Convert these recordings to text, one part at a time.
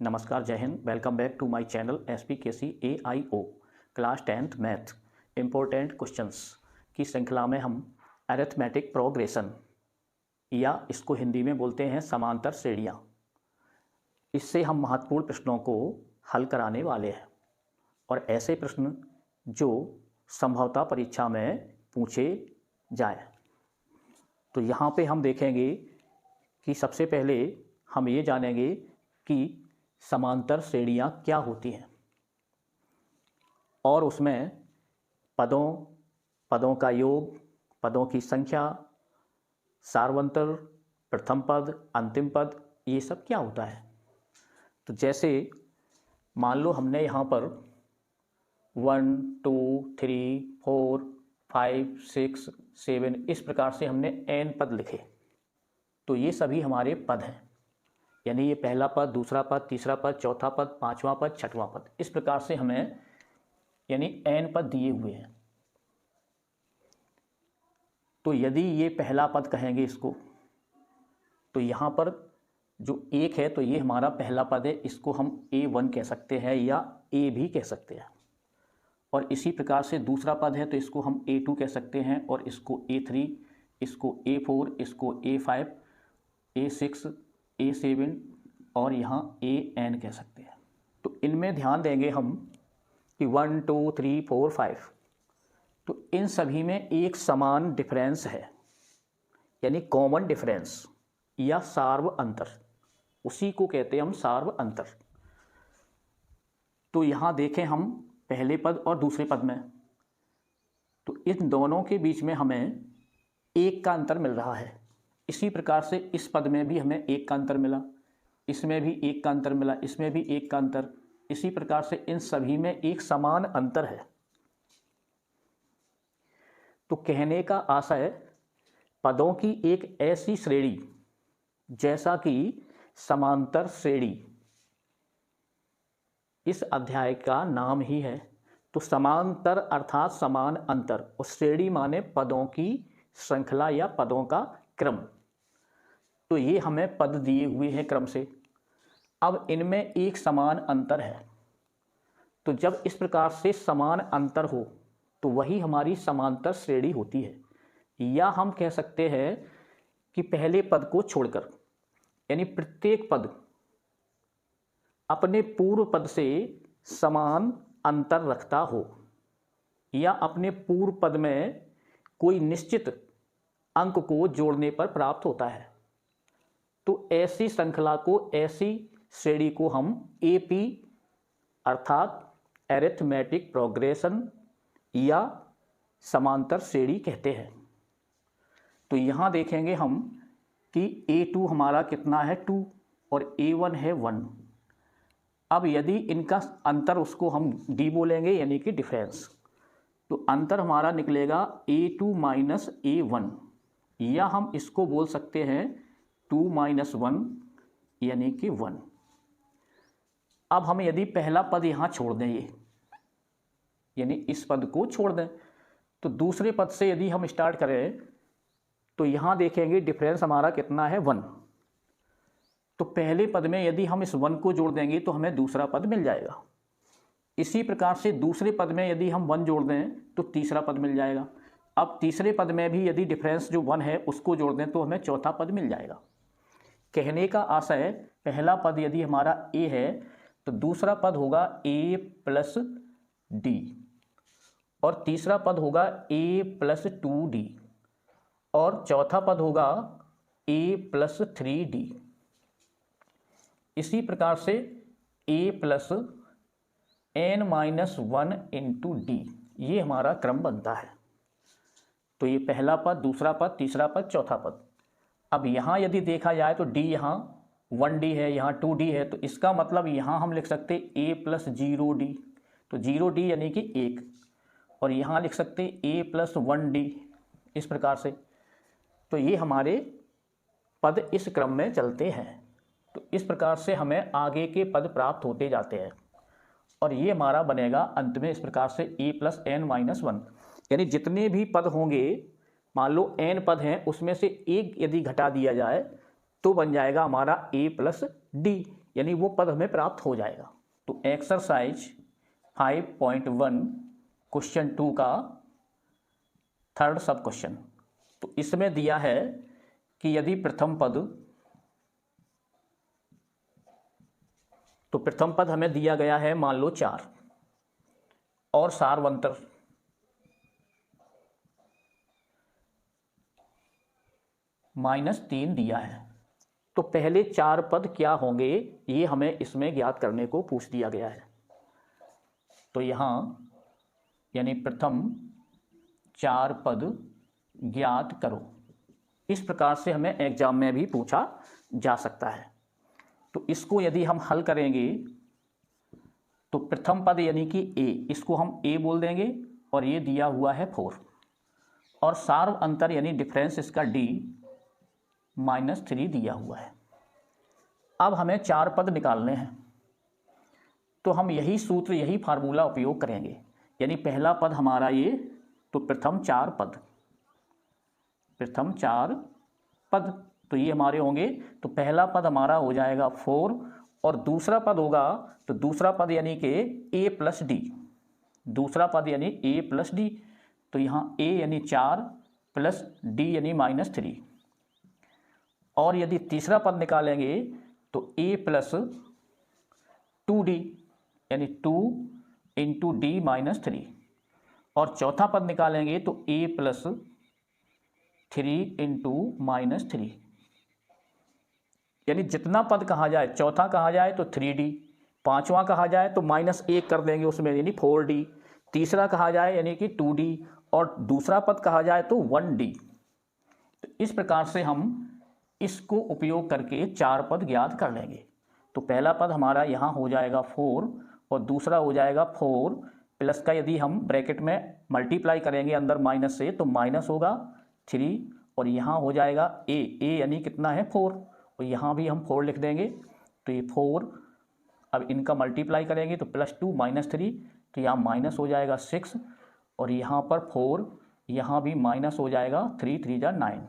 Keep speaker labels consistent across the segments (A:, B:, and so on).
A: नमस्कार, जय हिंद। Welcome back to my channel SPKC AIO class 10th math important questions की श्रृंखला में हम अरिथमेटिक प्रोग्रेशन या इसको हिंदी में बोलते हैं समांतर श्रेणियाँ, इससे हम महत्वपूर्ण प्रश्नों को हल कराने वाले हैं और ऐसे प्रश्न जो संभवतः परीक्षा में पूछे जाएं। तो यहाँ पे हम देखेंगे कि सबसे पहले हम ये जानेंगे कि समांतर श्रेणियाँ क्या होती हैं और उसमें पदों का योग, पदों की संख्या, सार्वंतर, प्रथम पद, अंतिम पद, ये सब क्या होता है। तो जैसे मान लो हमने यहाँ पर 1 2 3 4 5 6 7 इस प्रकार से हमने n पद लिखे, तो ये सभी हमारे पद हैं, यानी ये पहला पद, दूसरा पद, तीसरा पद, चौथा पद, पांचवा पद, छठवां पद, इस प्रकार से हमें यानी n पद दिए हुए हैं। तो यदि ये पहला पद कहेंगे इसको, तो यहाँ पर जो एक है तो ये हमारा पहला पद है, इसको हम A1 कह सकते हैं या A भी कह सकते हैं। और इसी प्रकार से दूसरा पद है तो इसको हम A2 कह सकते हैं, और इसको A3, इसको A4, इसको A5, A6, A7 और यहाँ AN कह सकते हैं। तो इनमें ध्यान देंगे हम कि 1 2 3 4 5, तो इन सभी में एक समान डिफरेंस है, यानी कॉमन डिफरेंस या सार्व अंतर, उसी को कहते हैं हम सार्व अंतर। तो यहाँ देखें हम पहले पद और दूसरे पद में, तो इन दोनों के बीच में हमें एक का अंतर मिल रहा है। इसी प्रकार से इस पद में भी हमें एक का अंतर मिला, इसमें भी एक का अंतर मिला, इसमें भी एक का अंतर, इसी प्रकार से इन सभी में एक समान अंतर है। तो कहने का आशय पदों की एक ऐसी श्रेणी जैसा कि समांतर श्रेणी इस अध्याय का नाम ही है। तो समांतर अर्थात समान अंतर, और श्रेणी माने पदों की श्रृंखला या पदों का क्रम। तो ये हमें पद दिए हुए हैं क्रम से, अब इनमें एक समान अंतर है। तो जब इस प्रकार से समान अंतर हो तो वही हमारी समांतर श्रेणी होती है। या हम कह सकते हैं कि पहले पद को छोड़कर, यानी प्रत्येक पद अपने पूर्व पद से समान अंतर रखता हो, या अपने पूर्व पद में कोई निश्चित अंक को जोड़ने पर प्राप्त होता है। तो ऐसी श्रृंखला को, ऐसी श्रेणी को हम AP अर्थात अरिथमेटिक प्रोग्रेशन या समांतर श्रेणी कहते हैं। तो यहाँ देखेंगे हम कि A2 हमारा कितना है 2 और A1 है 1। अब यदि इनका अंतर उसको हम D बोलेंगे, यानी कि डिफरेंस, तो अंतर हमारा निकलेगा A2 माइनस A1, या हम इसको बोल सकते हैं 2 माइनस 1 यानी कि 1। अब हम यदि पहला पद यहाँ छोड़ दें, ये यानी इस पद को छोड़ दें, तो दूसरे पद से यदि हम स्टार्ट करें तो यहाँ देखेंगे डिफरेंस हमारा कितना है 1। तो पहले पद में यदि हम इस 1 को जोड़ देंगे तो हमें दूसरा पद मिल जाएगा। इसी प्रकार से दूसरे पद में यदि हम 1 जोड़ दें तो तीसरा पद मिल जाएगा। अब तीसरे पद में भी यदि डिफरेंस जो 1 है उसको जोड़ दें तो हमें चौथा पद मिल जाएगा। कहने का आशय, पहला पद यदि हमारा A है तो दूसरा पद होगा A प्लस D, और तीसरा पद होगा A प्लस 2D, और चौथा पद होगा A प्लस 3D। इसी प्रकार से A plus n minus 1 into D, ये हमारा क्रम बनता है। तो ये पहला पद, दूसरा पद, तीसरा पद, चौथा पद। अब यहाँ यदि देखा जाए तो D यहाँ 1D है, यहाँ 2D है, तो इसका मतलब यहाँ हम लिख सकते A प्लस 0D, तो 0D यानी कि 1, और यहाँ लिख सकते A प्लस 1D, इस प्रकार से। तो ये हमारे पद इस क्रम में चलते हैं। तो इस प्रकार से हमें आगे के पद प्राप्त होते जाते हैं, और ये हमारा बनेगा अंत में इस प्रकार से A प्लस n माइनस 1, यानी जितने भी पद होंगे, मान लो n पद हैं, उसमें से एक यदि घटा दिया जाए तो बन जाएगा हमारा A प्लस D, यानी वो पद हमें प्राप्त हो जाएगा। तो एक्सरसाइज 5.1 क्वेश्चन 2 का थर्ड सब क्वेश्चन, तो इसमें दिया है कि यदि प्रथम पद हमें दिया गया है मान लो 4 और सारवंतर -3 दिया है, तो पहले 4 पद क्या होंगे ये हमें इसमें ज्ञात करने को पूछ दिया गया है। तो यहाँ यानी प्रथम 4 पद ज्ञात करो, इस प्रकार से हमें एग्जाम में भी पूछा जा सकता है। तो इसको यदि हम हल करेंगे तो प्रथम पद यानी कि ए, इसको हम ए बोल देंगे और ये दिया हुआ है 4, और सार्व अंतर यानी डिफरेंस इसका डी -3 दिया हुआ है। अब हमें 4 पद निकालने हैं, तो हम यही सूत्र यही फार्मूला उपयोग करेंगे। यानी पहला पद हमारा ये, तो प्रथम 4 पद तो ये हमारे होंगे। तो पहला पद हमारा हो जाएगा 4 और दूसरा पद होगा, तो दूसरा पद यानी कि a प्लस डी, दूसरा पद यानी a प्लस डी, तो यहाँ a यानी 4 प्लस d यानी -3, और यदि तीसरा पद निकालेंगे तो a प्लस 2d यानी 2 इंटू d -3, और चौथा पद निकालेंगे तो a प्लस 3 इंटू -3, यानी जितना पद कहा जाए, चौथा कहा जाए तो 3d, पांचवा कहा जाए तो -1 कर देंगे उसमें यानी 4d, तीसरा कहा जाए यानी कि 2d, और दूसरा पद कहा जाए तो 1d। तो इस प्रकार से हम इसको उपयोग करके 4 पद ज्ञात कर लेंगे। तो पहला पद हमारा यहाँ हो जाएगा 4 और दूसरा हो जाएगा 4 प्लस का यदि हम ब्रैकेट में मल्टीप्लाई करेंगे अंदर माइनस से तो माइनस होगा 3, और यहाँ हो जाएगा a यानी कितना है 4, और यहाँ भी हम 4 लिख देंगे। तो ये 4, अब इनका मल्टीप्लाई करेंगे तो +2 -3, तो यहाँ माइनस हो जाएगा 6, और यहाँ पर 4, यहाँ भी माइनस हो जाएगा 3 3 जा 9।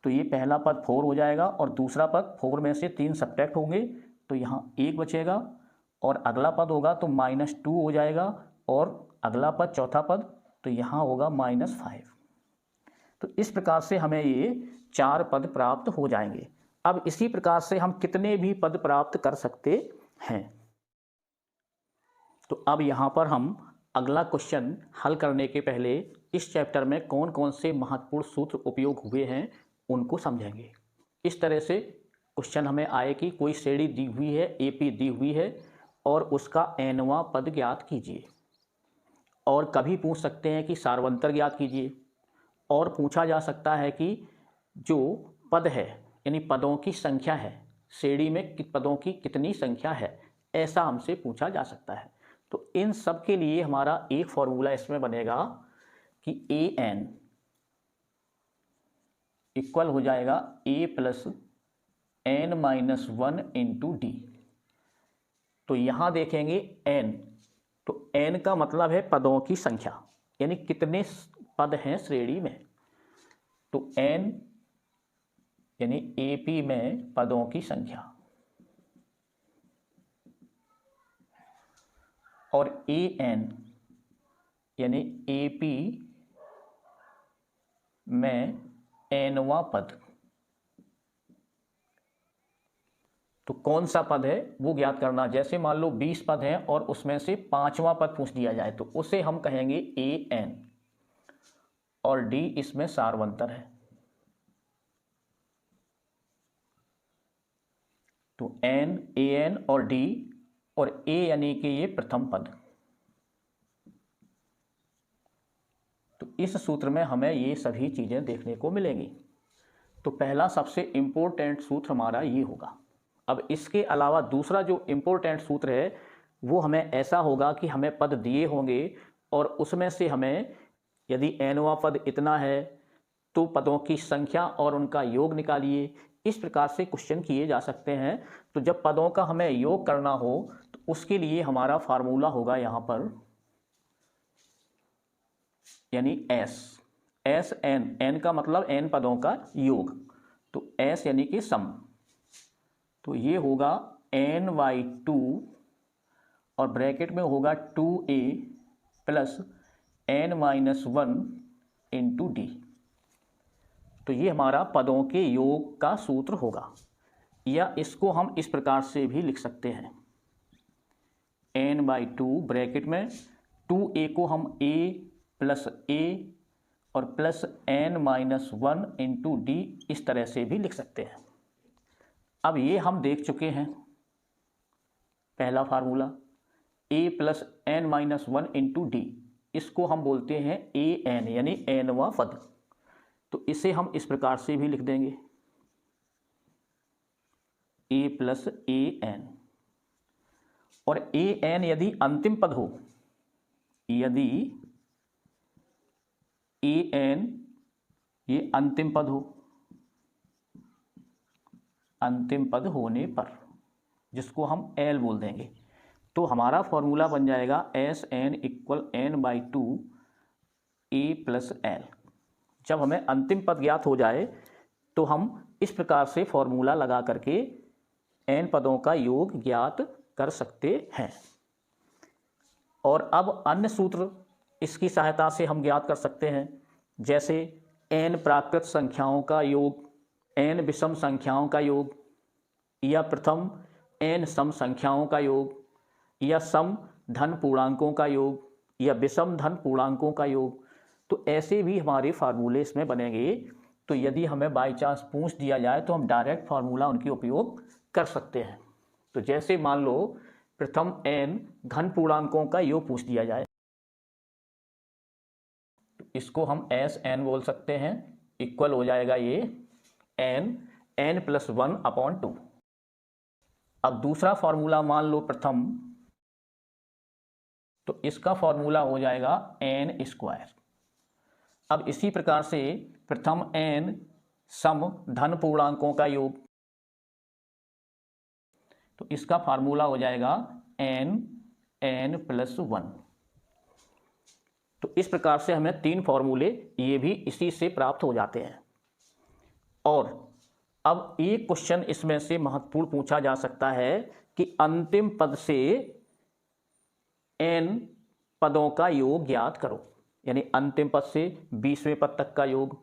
A: तो ये पहला पद 4 हो जाएगा और दूसरा पद 4 में से 3 सब्ट्रैक्ट होंगे तो यहाँ 1 बचेगा, और अगला पद होगा तो -2 हो जाएगा, और अगला पद चौथा पद तो यहाँ होगा -5। तो इस प्रकार से हमें ये 4 पद प्राप्त हो जाएंगे। अब इसी प्रकार से हम कितने भी पद प्राप्त कर सकते हैं। तो अब यहाँ पर हम अगला क्वेश्चन हल करने के पहले इस चैप्टर में कौन कौन से महत्वपूर्ण सूत्र उपयोग हुए हैं उनको समझेंगे। इस तरह से क्वेश्चन हमें आए कि कोई श्रेणी दी हुई है, AP दी हुई है और उसका nवां पद ज्ञात कीजिए, और कभी पूछ सकते हैं कि सार्वंतर ज्ञात कीजिए, और पूछा जा सकता है कि जो पद है यानी पदों की संख्या है, श्रेणी में पदों की कितनी संख्या है, ऐसा हमसे पूछा जा सकता है। तो इन सब के लिए हमारा एक फॉर्मूला इसमें बनेगा कि an इक्वल हो जाएगा a plus n-1 into D. तो यहाँ देखेंगे n, तो n का मतलब है पदों की संख्या, यानी कितने पद हैं श्रेणी में। तो n यानी AP में पदों की संख्या, और an यानी AP में nवां पद। तो कौन सा पद है वो ज्ञात करना। जैसे मान लो 20 पद हैं और उसमें से 5वां पद पूछ दिया जाए तो उसे हम कहेंगे an, और d इसमें सार्वंतर है। तो n, an और d, और a यानी कि ये प्रथम पद। तो इस सूत्र में हमें ये सभी चीज़ें देखने को मिलेंगी। तो पहला सबसे इम्पोर्टेंट सूत्र हमारा ये होगा। अब इसके अलावा दूसरा जो इम्पोर्टेंट सूत्र है वो हमें ऐसा होगा कि हमें पद दिए होंगे और उसमें से हमें यदि nवां पद इतना है तो पदों की संख्या और उनका योग निकालिए। इस प्रकार से क्वेश्चन किए जा सकते हैं। तो जब पदों का हमें योग करना हो तो उसके लिए हमारा फार्मूला होगा यहाँ पर, यानी एस एन का मतलब n पदों का योग, तो s यानी कि सम। तो ये होगा n/2 और ब्रैकेट में होगा 2a plus n-1 into D. तो ये हमारा पदों के योग का सूत्र होगा, या इसको हम इस प्रकार से भी लिख सकते हैं, n/2 ब्रैकेट में 2a को हम a प्लस a और प्लस n-1 इंटू डी इस तरह से भी लिख सकते हैं। अब ये हम देख चुके हैं पहला formula a plus n-1 into D, इसको हम बोलते हैं an यानी nवां पद। तो इसे हम इस प्रकार से भी लिख देंगे a प्लस an, और an यदि अंतिम पद हो, यदि an ये अंतिम पद हो, अंतिम पद होने पर जिसको हम l बोल देंगे, तो हमारा फॉर्मूला बन जाएगा Sn equal n/2 a plus l। जब हमें अंतिम पद ज्ञात हो जाए तो हम इस प्रकार से फॉर्मूला लगा करके n पदों का योग ज्ञात कर सकते हैं। और अब अन्य सूत्र इसकी सहायता से हम ज्ञात कर सकते हैं, जैसे n प्राकृत संख्याओं का योग, n विषम संख्याओं का योग, या प्रथम n सम संख्याओं का योग, या सम धन पूर्णांकों का योग, या विषम धन पूर्णांकों का योग। तो ऐसे भी हमारे फार्मूले इसमें बनेंगे। तो यदि हमें बाई चांस पूछ दिया जाए तो हम डायरेक्ट फार्मूला उनके उपयोग कर सकते हैं। तो जैसे मान लो प्रथम n धन पूर्णांकों का योग पूछ दिया जाए, तो इसको हम Sn बोल सकते हैं, इक्वल हो जाएगा ये n प्लस 1/2। अब दूसरा फॉर्मूला मान लो प्रथम, तो इसका फॉर्मूला हो जाएगा n²। अब इसी प्रकार से प्रथम n सम धन पूर्णांकों का योग, तो इसका फार्मूला हो जाएगा n प्लस 1। तो इस प्रकार से हमें 3 फॉर्मूले ये भी इसी से प्राप्त हो जाते हैं। और अब एक क्वेश्चन इसमें से महत्वपूर्ण पूछा जा सकता है कि अंतिम पद से n पदों का योग ज्ञात करो, यानी अंतिम पद से 20वें पद तक का योग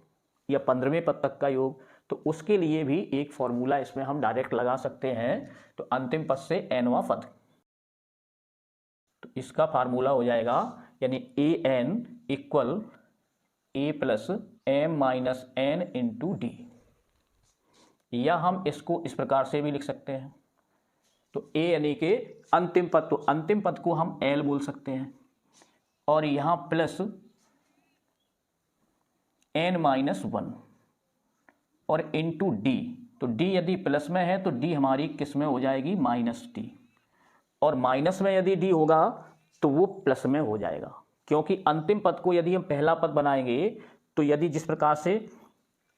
A: या 15वें पद तक का योग। तो उसके लिए भी एक फॉर्मूला इसमें हम डायरेक्ट लगा सकते हैं। तो अंतिम पद से nवां पद, तो इसका फार्मूला हो जाएगा यानी an equal a plus m-n into D, या हम इसको इस प्रकार से भी लिख सकते हैं। तो a यानी कि अंतिम पद, तो अंतिम पद को हम l बोल सकते हैं, और यहाँ प्लस n-1 और इंटू डी। तो डी यदि प्लस में है तो डी हमारी किस में हो जाएगी, माइनस डी, और माइनस में यदि डी होगा तो वो प्लस में हो जाएगा, क्योंकि अंतिम पद को यदि हम पहला पद बनाएंगे तो यदि जिस प्रकार से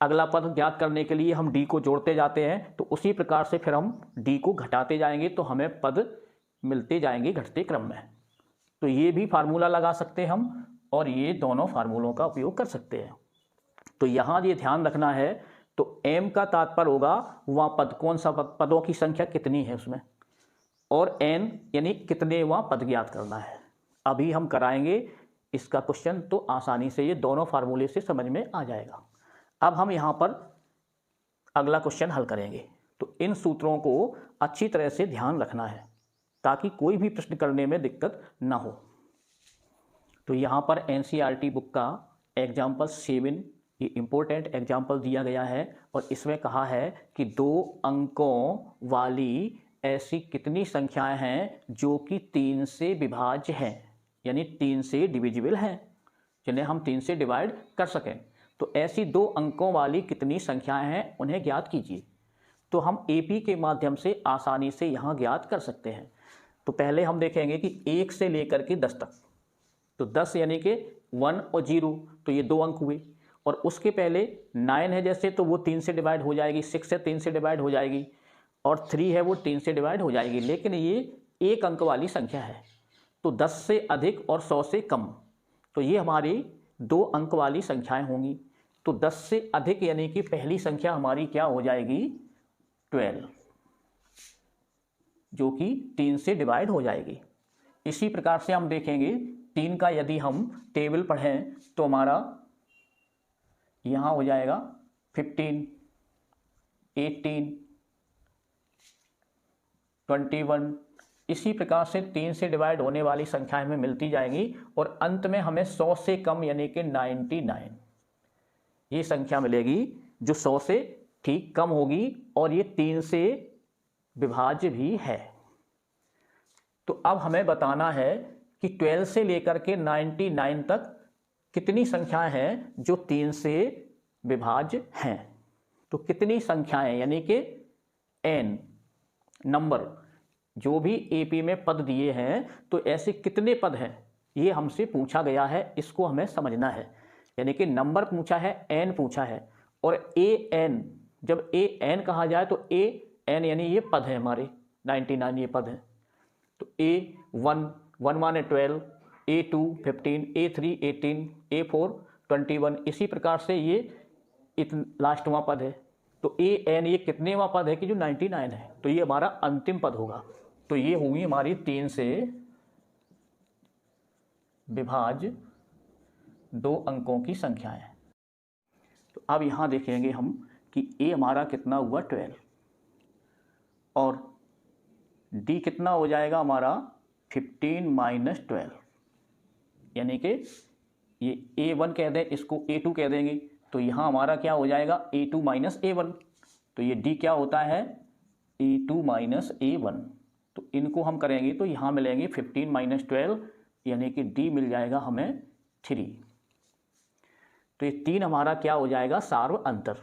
A: अगला पद ज्ञात करने के लिए हम डी को जोड़ते जाते हैं, तो उसी प्रकार से फिर हम डी को घटाते जाएंगे तो हमें पद मिलते जाएंगे घटते क्रम में। तो ये भी फार्मूला लगा सकते हैं हम, और ये दोनों फार्मूलों का उपयोग कर सकते हैं। तो यहाँ ये ध्यान रखना है, तो m का तात्पर्य होगा वहाँ पद कौन सा पद, पदों की संख्या कितनी है उसमें, और n यानी कितने वहाँ पद ज्ञात करना है। अभी हम कराएंगे इसका क्वेश्चन, तो आसानी से ये दोनों फार्मूले से समझ में आ जाएगा। अब हम यहाँ पर अगला क्वेश्चन हल करेंगे। तो इन सूत्रों को अच्छी तरह से ध्यान रखना है ताकि कोई भी प्रश्न करने में दिक्कत ना हो। तो यहाँ पर NCERT बुक का एग्जाम्पल 7 ये इम्पोर्टेंट एग्जाम्पल दिया गया है, और इसमें कहा है कि 2 अंकों वाली ऐसी कितनी संख्याएं हैं जो कि 3 से विभाज्य हैं, यानी 3 से डिविजिबल हैं, जिन्हें हम 3 से डिवाइड कर सकें। तो ऐसी 2 अंकों वाली कितनी संख्याएं हैं उन्हें ज्ञात कीजिए। तो हम AP के माध्यम से आसानी से यहाँ ज्ञात कर सकते हैं। तो पहले हम देखेंगे कि 1 से लेकर के 10 तक, तो 10 यानी कि 1 और 0, तो ये 2 अंक हुए। और उसके पहले 9 है जैसे, तो वो 3 से डिवाइड हो जाएगी, 6 है 3 से डिवाइड हो जाएगी, और 3 है वो 3 से डिवाइड हो जाएगी। लेकिन ये 1 अंक वाली संख्या है, तो 10 से अधिक और 100 से कम, तो ये हमारी 2 अंक वाली संख्याएं होंगी। तो 10 से अधिक यानी कि पहली संख्या हमारी क्या हो जाएगी, 12। जो कि 3 से डिवाइड हो जाएगी। इसी प्रकार से हम देखेंगे 3 का यदि हम टेबल पढ़ें तो हमारा यहाँ हो जाएगा 15, 18, 21। इसी प्रकार से 3 से डिवाइड होने वाली संख्याएं हमें मिलती जाएंगी और अंत में हमें 100 से कम यानी कि 99 ये संख्या मिलेगी जो 100 से ठीक कम होगी और ये 3 से विभाज्य भी है। तो अब हमें बताना है कि 12 से लेकर के 99 तक कितनी संख्याएं हैं जो 3 से विभाज्य हैं। तो कितनी संख्याएं यानी कि n नंबर जो भी एपी में पद दिए हैं तो ऐसे कितने पद हैं ये हमसे पूछा गया है, इसको हमें समझना है। यानी कि नंबर पूछा है, n पूछा है और an, जब an कहा जाए तो an यानी ये पद है हमारे 99 ये पद हैं। तो A1 1 माने 12, A2 15, A3 18, A4 21, इसी प्रकार से ये लास्टवां पद है। तो an ये कितनेवां पद है कि जो 99 है, तो ये हमारा अंतिम पद होगा। तो ये होगी हमारी 3 से विभाज्य 2 अंकों की संख्याएं। तो अब यहाँ देखेंगे हम कि a हमारा कितना हुआ 12 और d कितना हो जाएगा हमारा 15 माइनस 12, यानी कि ये a1 कह दें, इसको a2 कह देंगे। तो यहाँ हमारा क्या हो जाएगा a2 माइनस a1। तो ये d क्या होता है a2 माइनस a1। तो इनको हम करेंगे तो यहाँ मिलेंगे 15 माइनस 12 यानी कि d मिल जाएगा हमें 3। तो ये 3 हमारा क्या हो जाएगा सार्व अंतर।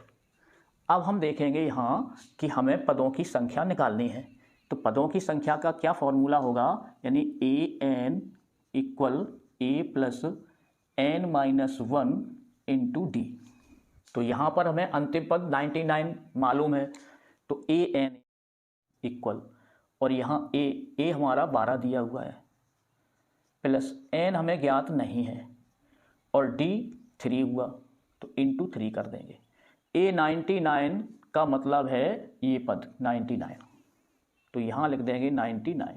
A: अब हम देखेंगे यहाँ कि हमें पदों की संख्या निकालनी है। तो पदों की संख्या का क्या फॉर्मूला होगा, यानी an equal a plus n minus 1 into D. तो यहाँ पर हमें अंतिम पद 99 मालूम है, तो an इक्वल और यहाँ a हमारा 12 दिया हुआ है प्लस n हमें ज्ञात नहीं है और d 3 हुआ, तो इंटू 3 कर देंगे। a 99 का मतलब है ये पद 99, तो यहाँ लिख देंगे 99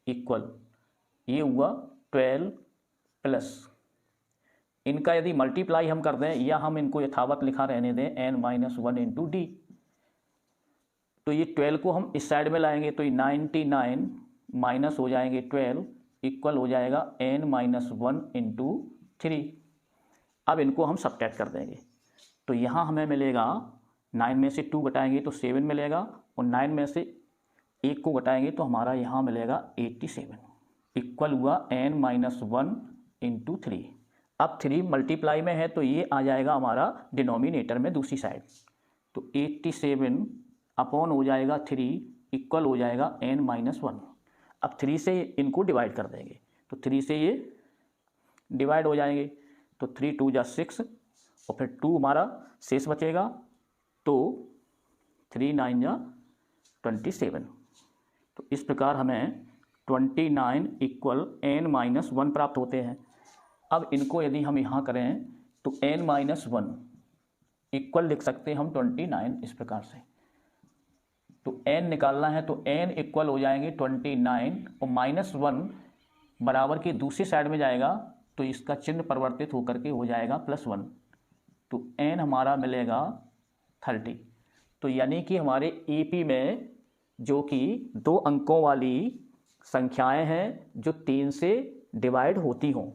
A: इक्वल ये हुआ 12 प्लस इनका यदि मल्टीप्लाई हम कर दें या हम इनको यथावत लिखा रहने दें n माइनस 1 इंटू डी। तो ये 12 को हम इस साइड में लाएंगे तो ये 99 माइनस हो जाएंगे 12 इक्वल हो जाएगा n माइनस 1 इंटू 3। अब इनको हम सब्ट्रैक्ट कर देंगे तो यहाँ हमें मिलेगा 9 में से 2 घटाएंगे तो 7 मिलेगा और 9 में से 1 को घटाएंगे तो हमारा यहाँ मिलेगा 87 इक्वल हुआ n माइनस 1 इंटू 3। अब 3 मल्टीप्लाई में है तो ये आ जाएगा हमारा डिनोमिनेटर में दूसरी साइड, तो 87 अपॉन हो जाएगा 3 इक्वल हो जाएगा n माइनस 1। अब 3 से इनको डिवाइड कर देंगे तो 3 से ये डिवाइड हो जाएंगे तो 3 2 जा 6 और फिर 2 हमारा शेष बचेगा तो 3 9 जा 27। तो इस प्रकार हमें 29 इक्वल n माइनस 1 प्राप्त होते हैं। अब इनको यदि हम यहाँ करें तो n माइनस 1 इक्वल लिख सकते हैं हम 29 इस प्रकार से। तो n निकालना है तो n इक्वल हो जाएंगे 29 और माइनस 1 बराबर की दूसरी साइड में जाएगा तो इसका चिन्ह परिवर्तित होकर के हो जाएगा +1, तो n हमारा मिलेगा 30। तो यानी कि हमारे AP में जो कि 2 अंकों वाली संख्याएं हैं जो 3 से डिवाइड होती हों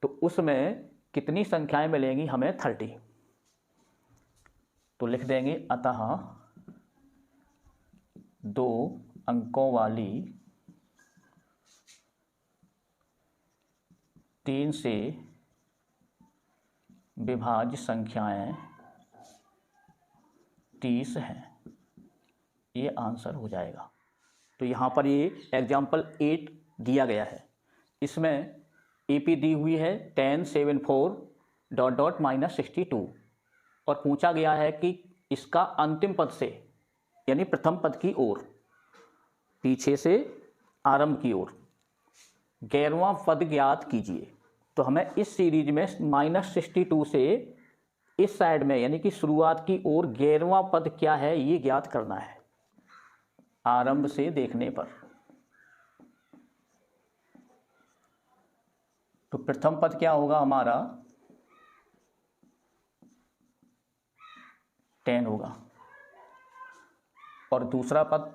A: तो उसमें कितनी संख्याएं मिलेंगी हमें 30। तो लिख देंगे अतः 2 अंकों वाली 3 से विभाज्य संख्याएं 30 हैं, ये आंसर हो जाएगा। तो यहाँ पर ये एग्जाम्पल 8 दिया गया है, इसमें AP दी हुई है 10 7 4 ... -62 और पूछा गया है कि इसका अंतिम पद से यानी प्रथम पद की ओर पीछे से आरंभ की ओर 11वां पद ज्ञात कीजिए। तो हमें इस सीरीज में -62 से इस साइड में यानी कि शुरुआत की ओर 11वां पद क्या है ये ज्ञात करना है। आरंभ से देखने पर। तो प्रथम पद क्या होगा हमारा 10 होगा और दूसरा पद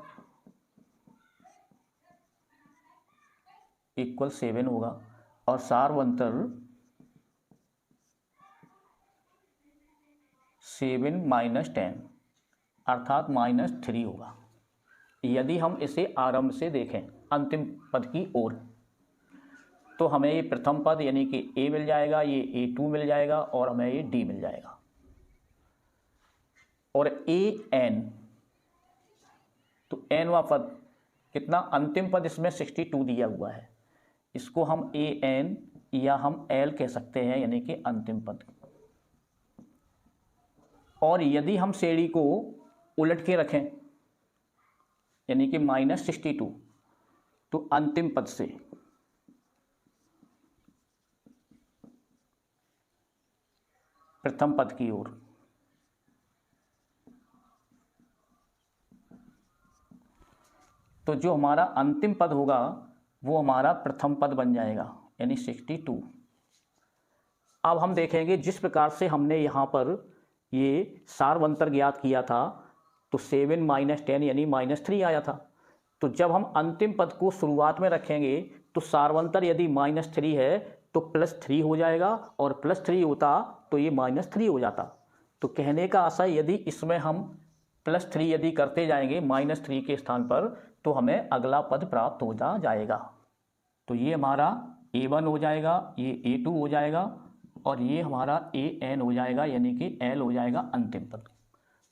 A: इक्वल 7 होगा और सार्वंतर 7 - 10 अर्थात -3 होगा यदि हम इसे आरंभ से देखें अंतिम पद की ओर। तो हमें ये प्रथम पद यानी कि a मिल जाएगा, ये a2 मिल जाएगा और हमें ये d मिल जाएगा। और an, तो nवां पद कितना, अंतिम पद इसमें 62 दिया हुआ है, इसको हम an या हम l कह सकते हैं यानी कि अंतिम पद। और यदि हम श्रेणी को उलट के रखें यानी कि -62, तो अंतिम पद से प्रथम पद की ओर। तो जो हमारा अंतिम पद होगा वो हमारा प्रथम पद बन जाएगा यानी 62। अब हम देखेंगे जिस प्रकार से हमने यहाँ पर ये सार्वंतर ज्ञात किया था तो 7 - 10 यानी -3 आया था। तो जब हम अंतिम पद को शुरुआत में रखेंगे तो सार्वंतर यदि -3 है तो +3 हो जाएगा और +3 होता तो ये -3 हो जाता। तो कहने का आशय यदि इसमें हम +3 यदि करते जाएंगे -3 के स्थान पर तो हमें अगला पद प्राप्त हो जाएगा। तो ये हमारा a1 हो जाएगा, ये a2 हो जाएगा और ये हमारा an हो जाएगा यानी कि l हो जाएगा अंतिम पद।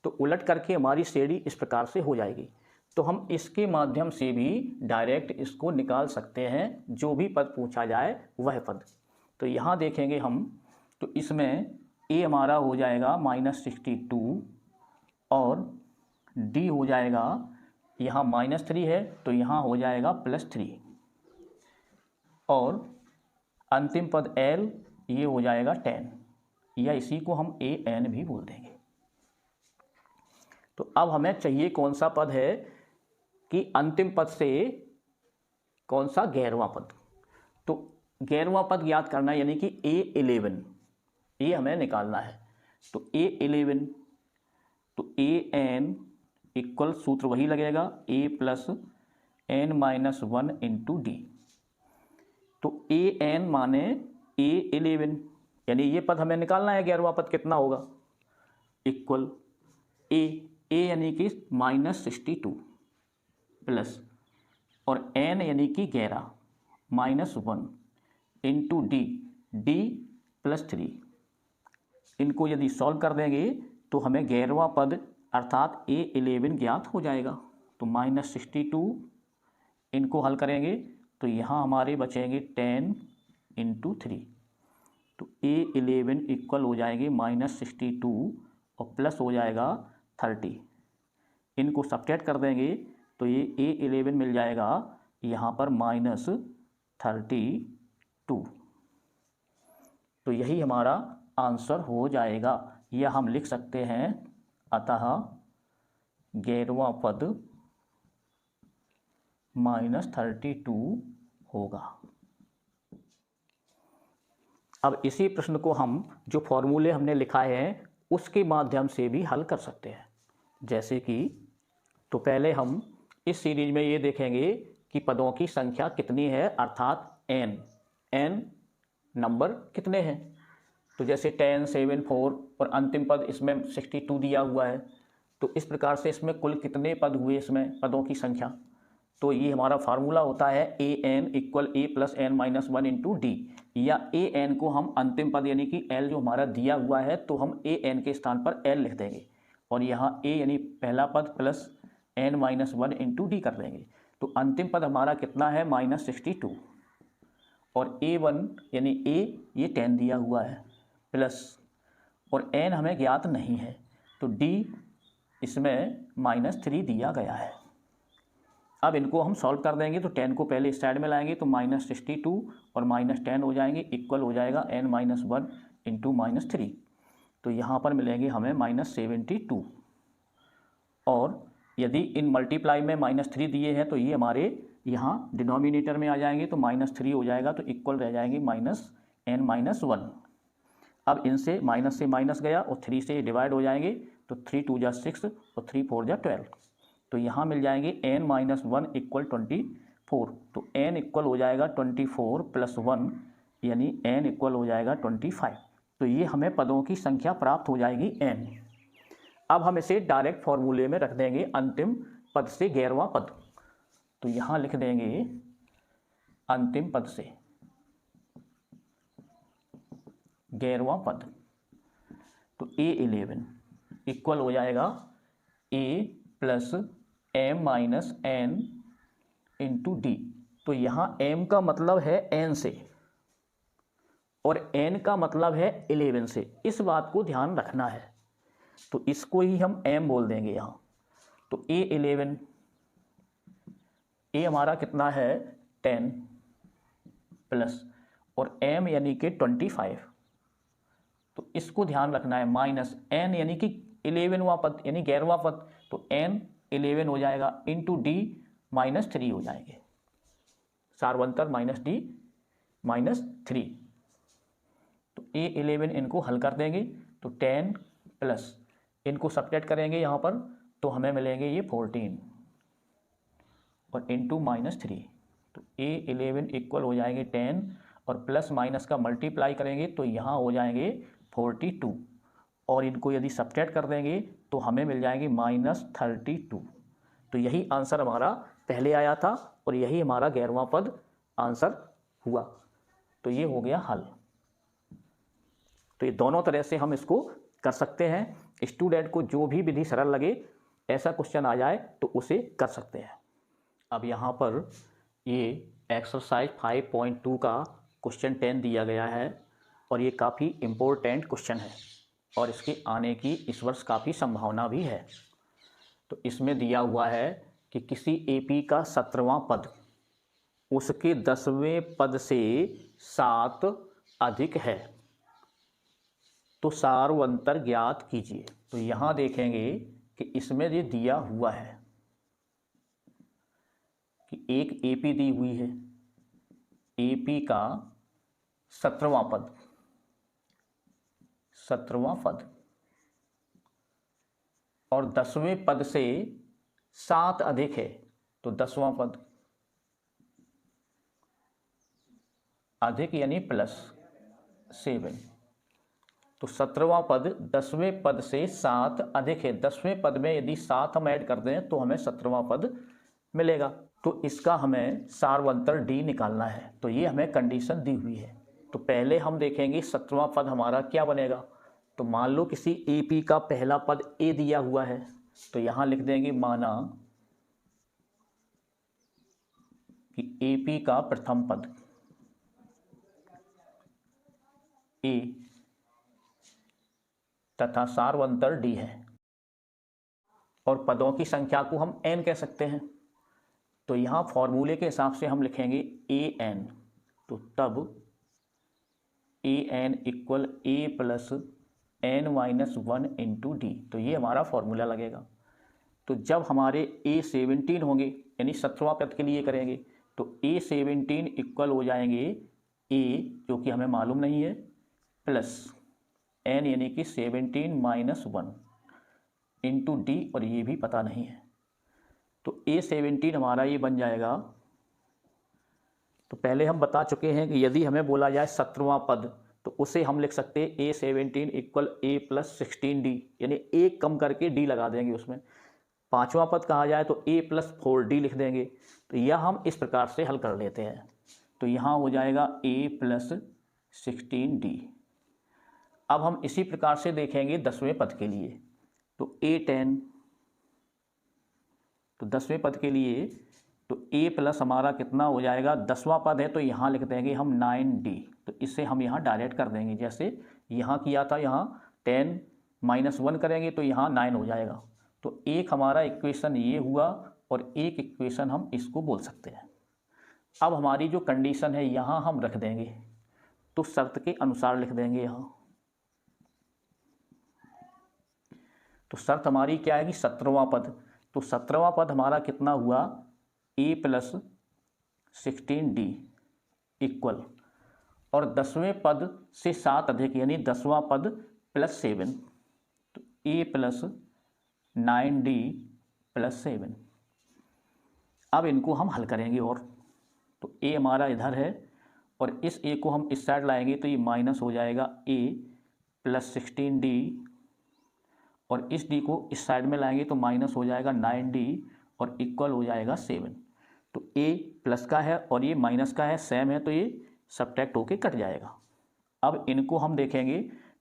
A: तो उलट करके हमारी श्रेणी इस प्रकार से हो जाएगी। तो हम इसके माध्यम से भी डायरेक्ट इसको निकाल सकते हैं, जो भी पद पूछा जाए वह पद। तो यहाँ देखेंगे हम, तो इसमें a हमारा हो जाएगा -62 और d हो जाएगा, यहाँ -3 है तो यहाँ हो जाएगा +3 और अंतिम पद l ये हो जाएगा 10 या इसी को हम an भी बोल देंगे। तो अब हमें चाहिए कौन सा पद है कि अंतिम पद से कौन सा 11वां पद। तो 11वां पद ज्ञात करना यानी कि a11 ये हमें निकालना है। तो a11 तो an इक्वल सूत्र वही लगेगा a + n - 1 × d। तो an माने a11 यानी ये पद हमें निकालना है 11वां पद कितना होगा, इक्वल a यानी कि -62 प्लस और n यानी कि 11 -1 × d +3। इनको यदि सॉल्व कर देंगे तो हमें 11वां पद अर्थात a11 ज्ञात हो जाएगा। तो -62 इनको हल करेंगे तो यहाँ हमारे बचेंगे 10 × 3। तो a11 इक्वल हो जाएंगे -62 और प्लस हो जाएगा 30। इनको सब्ट्रैक्ट कर देंगे तो ये a11 मिल जाएगा यहाँ पर -32। तो यही हमारा आंसर हो जाएगा, या हम लिख सकते हैं अतः 11वां पद -32 होगा। अब इसी प्रश्न को हम जो फॉर्मूले हमने लिखा है उसके माध्यम से भी हल कर सकते हैं। जैसे कि तो पहले हम इस सीरीज में ये देखेंगे कि पदों की संख्या कितनी है अर्थात n नंबर कितने हैं। तो जैसे 10, 7, 4 और अंतिम पद इसमें 62 दिया हुआ है। तो इस प्रकार से इसमें कुल कितने पद हुए इसमें पदों की संख्या। तो ये हमारा फार्मूला होता है an equal a + n - 1 × d, या an को हम अंतिम पद यानी कि l जो हमारा दिया हुआ है तो हम an के स्थान पर l लिख देंगे और यहाँ a यानी पहला पद प्लस n - 1 × d कर देंगे। तो अंतिम पद हमारा कितना है -62 और a1 यानी a ये 10 दिया हुआ है प्लस और n हमें ज्ञात नहीं है तो d इसमें -3 दिया गया है। अब इनको हम सॉल्व कर देंगे तो 10 को पहले इस साइड में लाएंगे तो -62 और -10 हो जाएंगे, इक्वल हो जाएगा n - 1 × -3। तो यहाँ पर मिलेंगे हमें -72 और यदि इन मल्टीप्लाई में -3 दिए हैं तो ये हमारे यहाँ डिनोमिनेटर में आ जाएंगे, तो -3 हो जाएगा, तो इक्वल रह जाएंगे -n-1। अब इनसे माइनस से माइनस गया और 3 से डिवाइड हो जाएंगे, तो 3 2 जा 6 और 3 4 जा 12, तो यहाँ मिल जाएंगे n-1 इक्वल 24। तो n इक्वल हो जाएगा 24 + 1, यानी n इक्वल हो जाएगा 25। तो ये हमें पदों की संख्या प्राप्त हो जाएगी n। अब हम इसे डायरेक्ट फॉर्मूले में रख देंगे अंतिम पद से 11वां पद। तो यहाँ लिख देंगे अंतिम पद से 11वां पद। तो a11 इक्वल हो जाएगा a + m-n × d। तो यहाँ m का मतलब है n से और n का मतलब है 11 से, इस बात को ध्यान रखना है। तो इसको ही हम m बोल देंगे यहाँ। तो a11, a हमारा कितना है 10 प्लस और m यानी कि 25, तो इसको ध्यान रखना है, माइनस n यानी कि 11वां पद यानी 11वां पद, तो n 11 हो जाएगा इंटू d -3 हो जाएंगे, सार्वंतर -d -3। तो a11 इनको हल कर देंगे, तो 10 प्लस इनको सब्ट्रैक्ट करेंगे यहाँ पर, तो हमें मिलेंगे ये 14 और इंटू -3। तो a11 इक्वल हो जाएंगे 10 और प्लस माइनस का मल्टीप्लाई करेंगे तो यहाँ हो जाएंगे 42, और इनको यदि सब्ट्रैक्ट कर देंगे तो हमें मिल जाएंगे -32। तो यही आंसर हमारा पहले आया था और यही हमारा 11वां पद आंसर हुआ। तो ये हो गया हल। तो ये दोनों तरह से हम इसको कर सकते हैं। स्टूडेंट को जो भी विधि सरल लगे, ऐसा क्वेश्चन आ जाए तो उसे कर सकते हैं। अब यहाँ पर ये एक्सरसाइज 5.2 का क्वेश्चन 10 दिया गया है और ये काफ़ी इम्पोर्टेंट क्वेश्चन है और इसके आने की इस वर्ष काफ़ी संभावना भी है। तो इसमें दिया हुआ है कि किसी एपी का 17वां पद उसके 10वें पद से 7 अधिक है, तो सार्वंतर ज्ञात कीजिए। तो यहाँ देखेंगे कि इसमें ये दिया हुआ है कि एक एपी दी हुई है, एपी का 17वां पद, 17वां पद और 10वें पद से 7 अधिक है, तो 10वां पद अधिक यानी +7। तो 17वां पद 10वें पद से 7 अधिक है। 10वें पद में यदि 7 हम ऐड कर दें तो हमें 17वां पद मिलेगा। तो इसका हमें सार्वंतर डी निकालना है। तो ये हमें कंडीशन दी हुई है। तो पहले हम देखेंगे 17वां पद हमारा क्या बनेगा। तो मान लो किसी एपी का पहला पद ए दिया हुआ है, तो यहाँ लिख देंगे माना कि एपी का प्रथम पद ए तथा सार्वंतर डी है और पदों की संख्या को हम n कह सकते हैं। तो यहाँ फॉर्मूले के हिसाब से हम लिखेंगे ए एन। तो तब A N equal A plus n-1 into D. तो ये हमारा फॉर्मूला लगेगा। तो जब हमारे A17 होंगे, यानी 17वां पद के लिए करेंगे, तो A17 इक्वल हो जाएंगे A, जो कि हमें मालूम नहीं है, प्लस n यानी कि 17 - 1 इंटू डी, और ये भी पता नहीं है। तो A17 हमारा ये बन जाएगा। तो पहले हम बता चुके हैं कि यदि हमें बोला जाए 17वां पद, तो उसे हम लिख सकते हैं A17 इक्वल A + 16D, यानी एक कम करके D लगा देंगे उसमें। 5वां पद कहा जाए तो A + 4D लिख देंगे। तो यह हम इस प्रकार से हल कर लेते हैं। तो यहाँ हो जाएगा A + 16D। अब हम इसी प्रकार से देखेंगे 10वें पद के लिए। तो A10, तो 10वें पद के लिए तो A प्लस हमारा कितना हो जाएगा, 10वां पद है तो यहाँ लिख देंगे हम 9D। तो इसे हम यहाँ डायरेक्ट कर देंगे, जैसे यहाँ किया था, यहाँ 10 - 1 करेंगे तो यहाँ 9 हो जाएगा। तो एक हमारा इक्वेशन ये हुआ और एक इक्वेशन हम इसको बोल सकते हैं। अब हमारी जो कंडीशन है यहाँ हम रख देंगे, तो शर्त के अनुसार लिख देंगे यहाँ। तो शर्त हमारी क्या है कि 17वां पद, तो 17वां पद हमारा कितना हुआ, a प्लस 16d इक्वल, और 10वें पद से 7 अधिक यानी 10वां पद प्लस 7, तो a प्लस 9d प्लस 7। अब इनको हम हल करेंगे, और तो a हमारा इधर है और इस a को हम इस साइड लाएंगे तो ये माइनस हो जाएगा a प्लस 16d, और इस d को इस साइड में लाएंगे तो माइनस हो जाएगा 9d और इक्वल हो जाएगा 7। तो a प्लस का है और ये माइनस का है, सेम है, तो ये सब्ट्रैक्ट होके कट जाएगा। अब इनको हम देखेंगे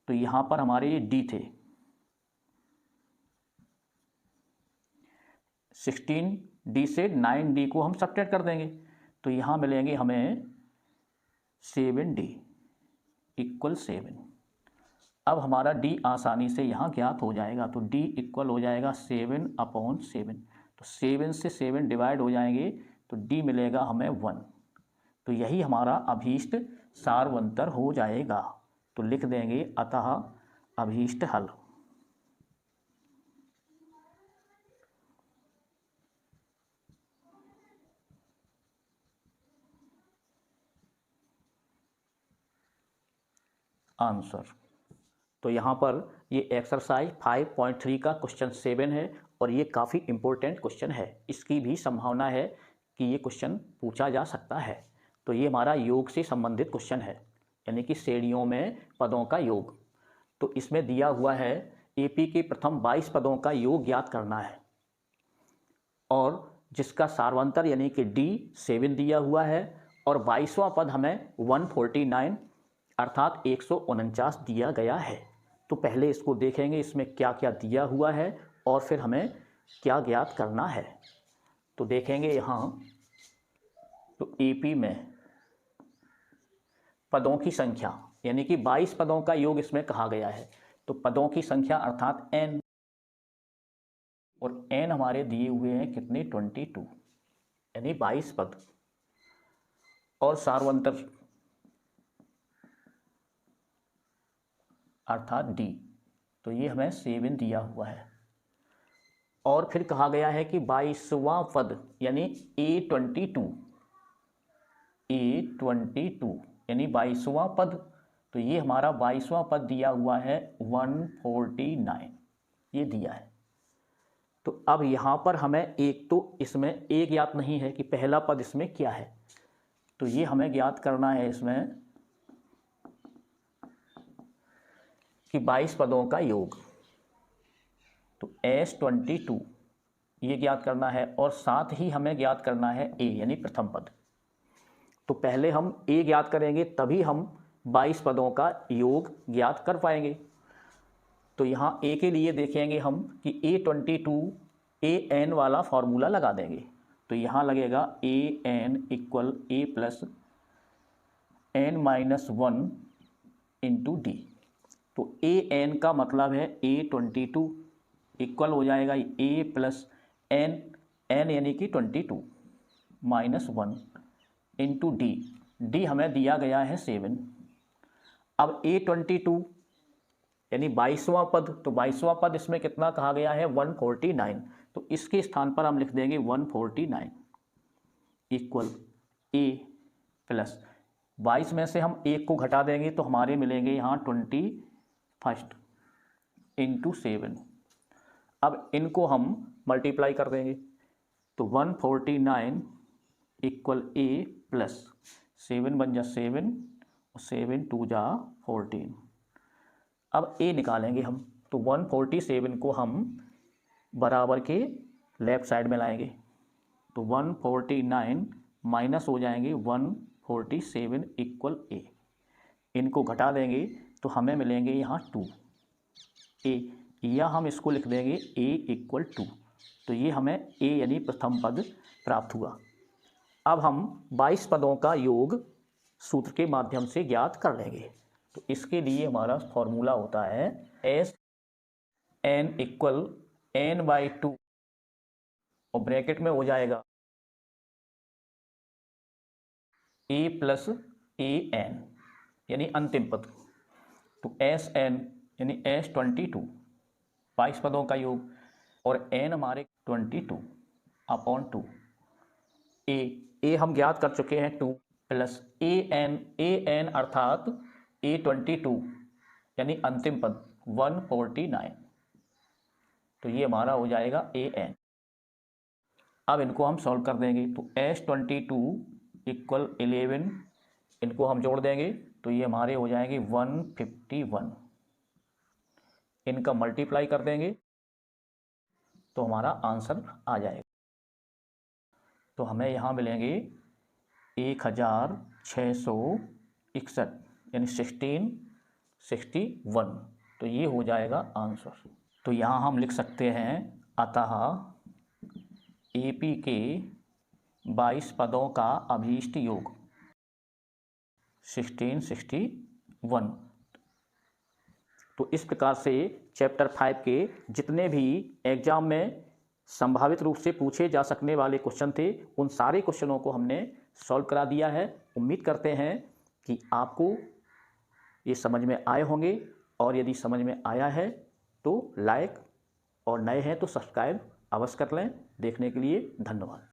A: तो यहाँ पर हमारे ये d थे, 16d से 9d को हम सब्ट्रैक्ट कर देंगे तो यहाँ मिलेंगे हमें 7d इक्वल 7। अब हमारा d आसानी से यहाँ ज्ञात हो जाएगा, तो d इक्वल हो जाएगा 7/7। तो 7 से 7 डिवाइड हो जाएंगे तो d मिलेगा हमें 1। तो यही हमारा अभीष्ट सारवंतर हो जाएगा। तो लिख देंगे अतः अभीष्ट हल। आंसर। तो यहाँ पर ये एक्सरसाइज 5.3 का क्वेश्चन 7 है और ये काफ़ी इम्पोर्टेंट क्वेश्चन है। इसकी भी संभावना है कि ये क्वेश्चन पूछा जा सकता है। तो ये हमारा योग से संबंधित क्वेश्चन है, यानी कि श्रेणियों में पदों का योग। तो इसमें दिया हुआ है एपी के प्रथम 22 पदों का योग ज्ञात करना है, और जिसका सारवंतर यानी कि डी 7 दिया हुआ है, और 22वां पद हमें 149 अर्थात 149 दिया गया है। तो पहले इसको देखेंगे इसमें क्या क्या दिया हुआ है और फिर हमें क्या ज्ञात करना है। तो देखेंगे यहाँ, तो एपी में पदों की संख्या यानी कि 22 पदों का योग इसमें कहा गया है। तो पदों की संख्या अर्थात n, और n हमारे दिए हुए हैं कितने, 22, यानी 22 पद, और सारवंतर अर्थात d, तो ये हमें 7 दिया हुआ है। और फिर कहा गया है कि 22वां पद यानी A22 यानी 22वां पद, तो ये हमारा 22वां पद दिया हुआ है 149, ये दिया है। तो अब यहाँ पर हमें एक, तो इसमें एक ज्ञात नहीं है कि पहला पद इसमें क्या है, तो ये हमें ज्ञात करना है इसमें कि 22 पदों का योग। तो S22 ये ज्ञात करना है, और साथ ही हमें ज्ञात करना है A यानी प्रथम पद। तो पहले हम A ज्ञात करेंगे तभी हम 22 पदों का योग ज्ञात कर पाएंगे। तो यहाँ A के लिए देखेंगे हम कि A22 AN वाला फॉर्मूला लगा देंगे। तो यहाँ लगेगा AN equal A plus N-1 into D। तो AN का मतलब है A22 इक्वल हो जाएगा A प्लस N यानी कि 22 माइनस 1 इंटू D हमें दिया गया है 7। अब A22 यानी 22वां पद, तो 22वां पद इसमें कितना कहा गया है, 149। तो इसके स्थान पर हम लिख देंगे 149 इक्वल A प्लस 22 में से हम 1 को घटा देंगे तो हमारे मिलेंगे यहाँ 21 इंटू 7। अब इनको हम मल्टीप्लाई कर देंगे तो 149 इक्वल A प्लस 7 बन जा 7 और 7 2 जा 14। अब A निकालेंगे हम, तो 147 को हम बराबर के लेफ्ट साइड में लाएंगे तो 149 माइनस हो जाएंगे 147 इक्वल A। इनको घटा देंगे तो हमें मिलेंगे यहाँ 2A, या हम इसको लिख देंगे A इक्वल 2। तो ये हमें A यानी प्रथम पद प्राप्त हुआ। अब हम 22 पदों का योग सूत्र के माध्यम से ज्ञात कर लेंगे। तो इसके लिए हमारा फॉर्मूला होता है SN इक्वल N/2 और ब्रैकेट में हो जाएगा A प्लस AN यानी अंतिम पद। तो SN यानी S22 22 पदों का योग और n हमारे 22/2। ए हम ज्ञात कर चुके हैं 2 प्लस an अर्थात A22 यानी अंतिम पद 149। तो ये हमारा हो जाएगा an। अब इनको हम सॉल्व कर देंगे तो S22 = 11, इनको हम जोड़ देंगे तो ये हमारे हो जाएंगे 151। इनका मल्टीप्लाई कर देंगे तो हमारा आंसर आ जाएगा। तो हमें यहाँ मिलेंगे 1661 यानी 1661। तो ये हो जाएगा आंसर। तो यहाँ हम लिख सकते हैं अतः AP के 22 पदों का अभीष्ट योग 1661। तो इस प्रकार से चैप्टर 5 के जितने भी एग्जाम में संभावित रूप से पूछे जा सकने वाले क्वेश्चन थे उन सारे क्वेश्चनों को हमने सॉल्व करा दिया है। उम्मीद करते हैं कि आपको ये समझ में आए होंगे, और यदि समझ में आया है तो लाइक और नए हैं तो सब्सक्राइब अवश्य कर लें। देखने के लिए धन्यवाद।